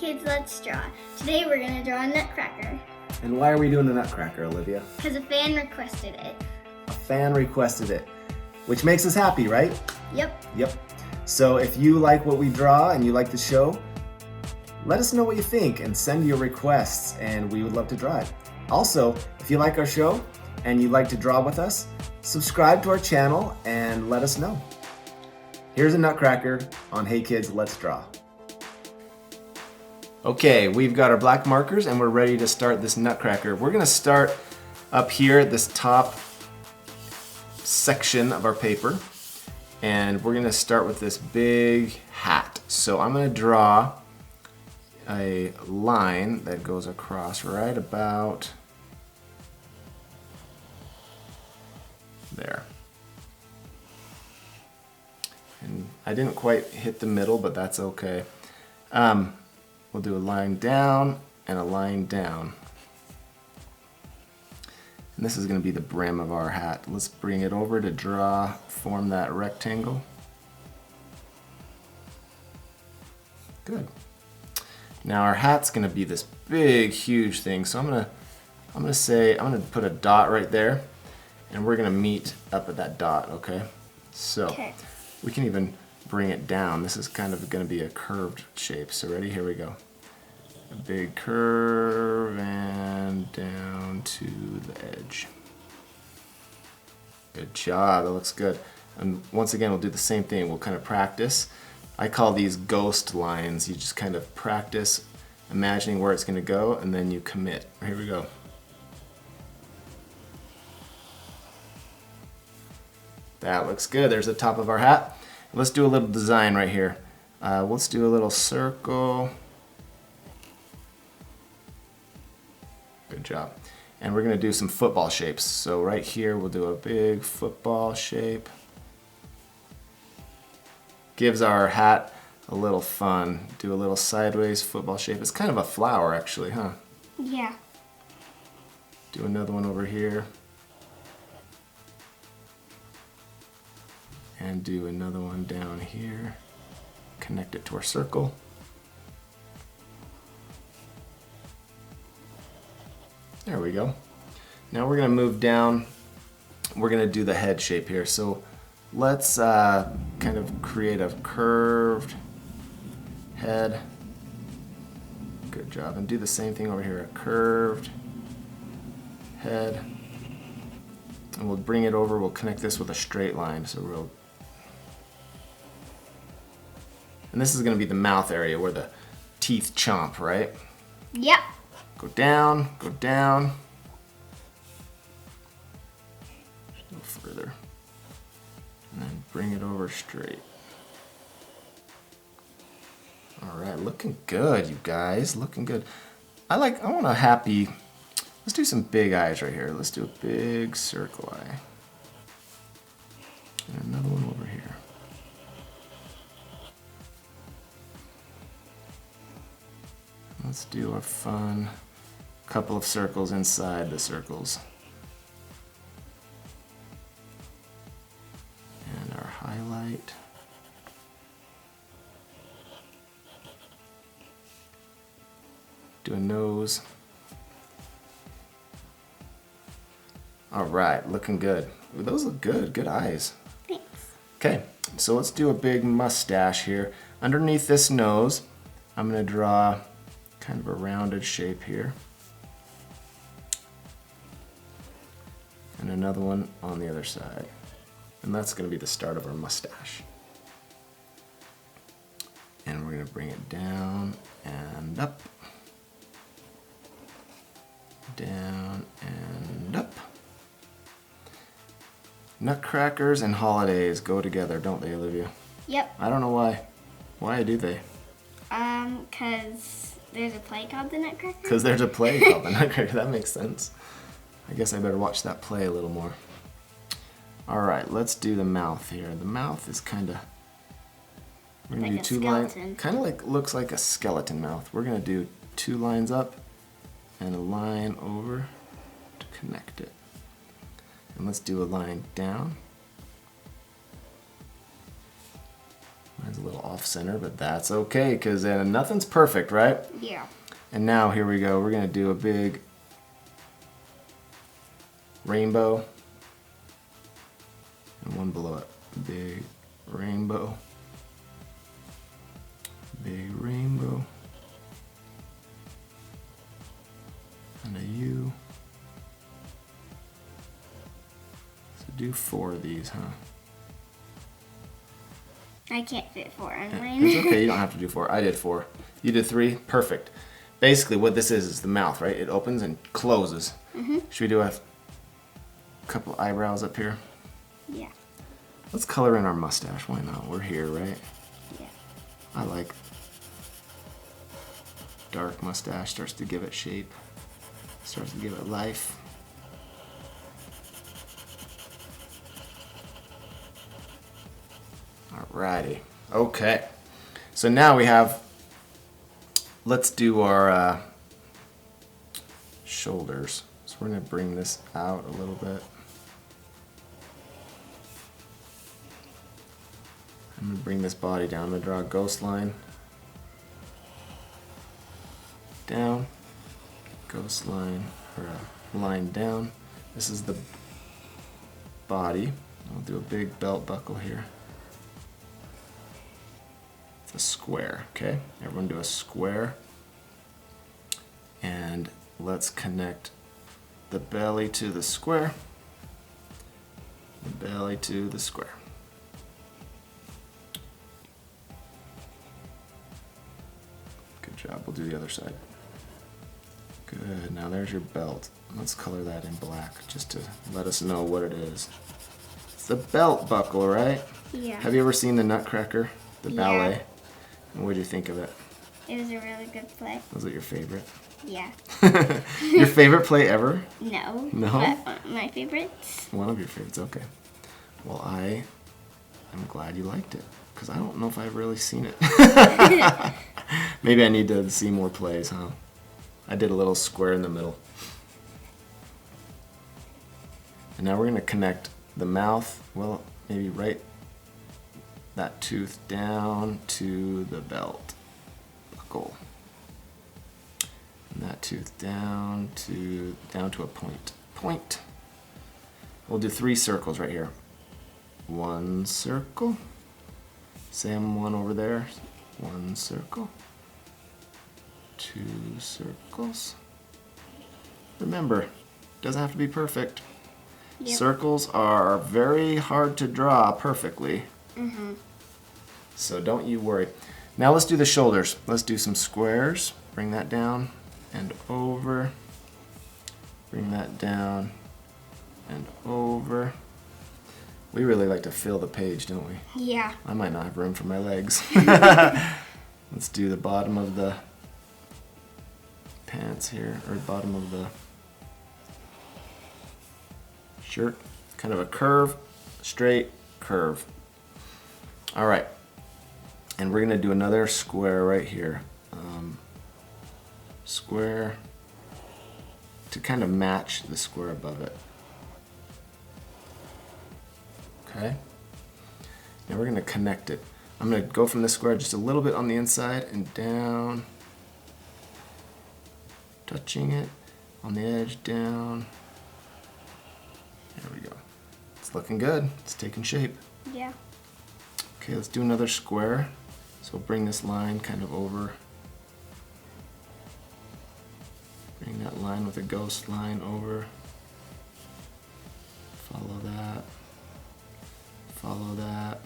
Kids, Let's Draw. Today we're going to draw a nutcracker. And why are we doing a nutcracker, Olivia? Because a fan requested it. A fan requested it, which makes us happy, right? Yep. Yep. So if you like what we draw and you like the show, let us know what you think and send your requests and we would love to draw it. Also, if you like our show and you'd like to draw with us, subscribe to our channel and let us know. Here's a nutcracker on Hey Kids, Let's Draw. Okay, we've got our black markers and we're ready to start this nutcracker. We're gonna start up here at this top section of our paper, and we're gonna start with this big hat. So I'm gonna draw a line that goes across right about there. And I didn't quite hit the middle, but that's okay. We'll do a line down and a line down. And this is going to be the brim of our hat. Let's bring it over to form that rectangle. Good. Now our hat's going to be this big, huge thing. So I'm going to put a dot right there, and we're going to meet up at that dot, okay? So we can even bring it down. This is kind of going to be a curved shape. So ready? Here we go. A big curve and down to the edge. Good job. That looks good. And once again, we'll do the same thing. We'll kind of practice. I call these ghost lines. You just kind of practice imagining where it's going to go, and then you commit. Here we go. That looks good. There's the top of our hat. Let's do a little design right here. Let's do a little circle. Good job. And we're going to do some football shapes. So right here we'll do a big football shape. Gives our hat a little fun. Do a little sideways football shape. It's kind of a flower actually, huh? Yeah. Do another one over here. And do another one down here. Connect it to our circle. There we go. Now we're going to move down. We're going to do the head shape here. So let's kind of create a curved head. Good job. And do the same thing over here. A curved head. And we'll bring it over. We'll connect this with a straight line. So and this is going to be the mouth area where the teeth chomp, right? Yep. Go down, go down. A little further. And then bring it over straight. All right, looking good, you guys. Looking good. I want a happy, let's do some big eyes right here. Let's do a big circle eye. And another one over here. Let's do a fun couple of circles inside the circles. And our highlight. Do a nose. All right, looking good. Ooh, those look good, good eyes. Thanks. Okay, so let's do a big mustache here. Underneath this nose, I'm gonna draw kind of a rounded shape here. And another one on the other side. And that's going to be the start of our mustache. And we're going to bring it down and up. Down and up. Nutcrackers and holidays go together, don't they, Olivia? Yep. I don't know why. Why do they? Because there's a play called The Nutcracker. Because there's a play called The Nutcracker. That makes sense. I guess I better watch that play a little more. All right, let's do the mouth here. The mouth is kind of, we're gonna do two lines. Kind of like, looks like a skeleton mouth. We're gonna do two lines up and a line over to connect it. And let's do a line down. Mine's a little off center, but that's okay because nothing's perfect, right? Yeah. And now here we go. We're gonna do a big rainbow and one below it. Big rainbow. Big rainbow. And a U. So do 4 of these, huh? I can't fit 4 on Yeah, mine. it's okay, you don't have to do 4. I did 4. You did 3? Perfect. Basically what this is the mouth, right? It opens and closes. Should we do a couple eyebrows up here? Yeah. Let's color in our mustache. Why not? We're here, right? Yeah. I like dark mustache. Starts to give it shape. Starts to give it life. Alrighty. Okay. So now we have, let's do our shoulders. So we're going to bring this out a little bit. I'm going to bring this body down. I'm going to draw a ghost line. Down. Ghost line, or a line down. This is the body. I'll do a big belt buckle here. It's a square, okay? Everyone do a square. And let's connect the belly to the square. The belly to the square. Good job. We'll do the other side. Good. Now there's your belt. Let's color that in black just to let us know what it is. It's the belt buckle, right? Yeah. Have you ever seen the Nutcracker, the Yeah. ballet? And what did you think of it? It was a really good play. Was it your favorite? Yeah. Your favorite play ever? No. No? But my favorites. One of your favorites, okay. Well, I am glad you liked it because I don't know if I've really seen it. Maybe I need to see more plays, huh? I did a little square in the middle. And now we're going to connect the mouth, well, maybe right that tooth down to the belt buckle. And that tooth down to a point. Point. We'll do 3 circles right here. 1 circle. Same one over there. 1 circle. 2 circles. Remember, doesn't have to be perfect. Yep. Circles are very hard to draw perfectly. So don't you worry. Now let's do the shoulders. Let's do some squares. Bring that down and over. Bring that down and over. We really like to fill the page, don't we? Yeah. I might not have room for my legs. Let's do the bottom of the pants here, or bottom of the shirt. Kind of a curve, straight curve. All right, and we're gonna do another square right here. Square to kind of match the square above it. Okay. Now we're gonna connect it. I'm gonna go from the square just a little bit on the inside and down, touching it on the edge, down. There we go. It's looking good. It's taking shape. Yeah. Okay, let's do another square. So we'll bring this line kind of over. Bring that line with a ghost line over. Follow that. Follow that.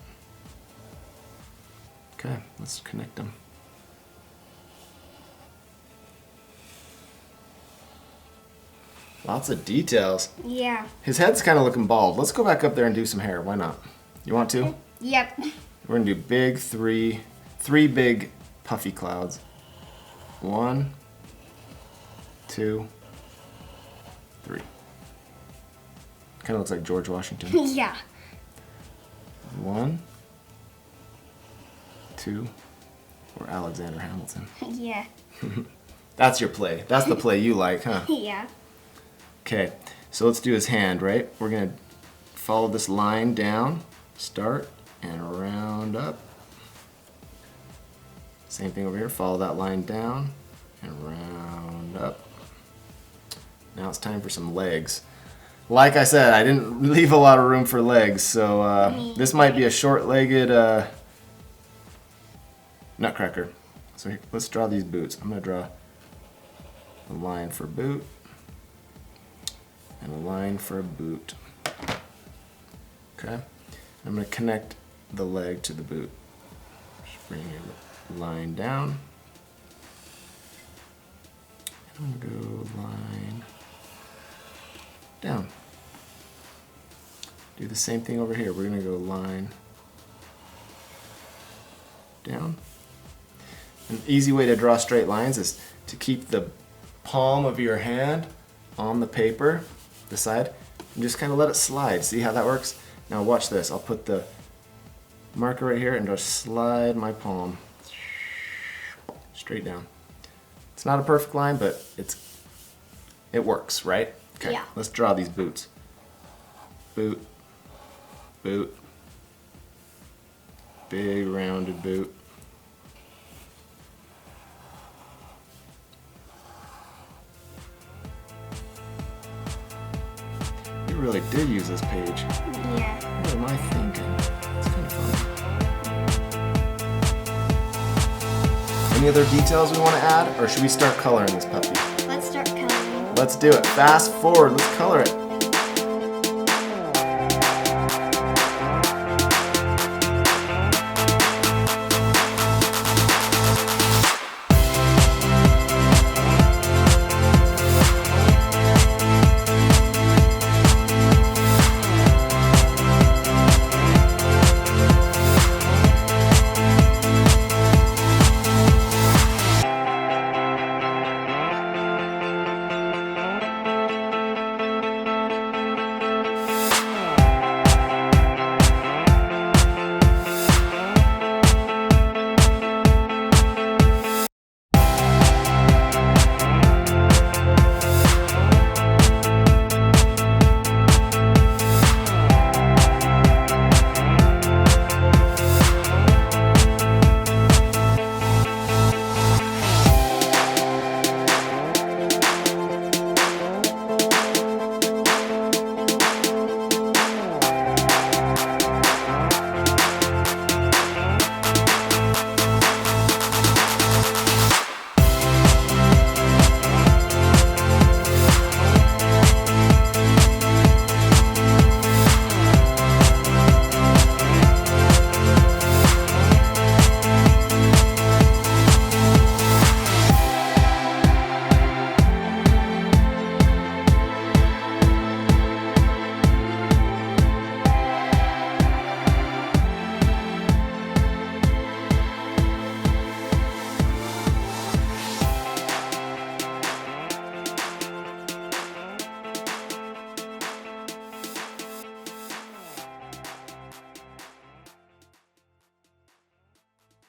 Okay, let's connect them. Lots of details. Yeah. His head's kind of looking bald. Let's go back up there and do some hair. Why not? You want to? Yep. We're gonna do big three big puffy clouds. 1, 2, 3. Kind of looks like George Washington. Yeah. 1, 2, or Alexander Hamilton. Yeah. That's your play. That's the play you like, huh? Yeah. Okay, so let's do his hand, right? We're gonna follow this line down, start, and round up. Same thing over here, follow that line down and round up. Now it's time for some legs. Like I said, I didn't leave a lot of room for legs, so this might be a short-legged Nutcracker. So here, let's draw these boots. I'm going to draw a line for boot and a line for a boot. Okay, I'm going to connect the leg to the boot. Just bring your line down. I'm going to go line down. Do the same thing over here. We're going to go line down. An easy way to draw straight lines is to keep the palm of your hand on the paper, the side, and just kind of let it slide. See how that works? Now watch this. I'll put the marker right here and just slide my palm straight down. It's not a perfect line, but it works, right? Okay, yeah. Let's draw these boots. Boot, boot, big rounded boot. You really did use this page. Yeah. What am I thinking? It's kind of fun. Any other details we want to add, or should we start coloring this puppy? Let's start coloring. Let's do it. Fast forward. Let's color it.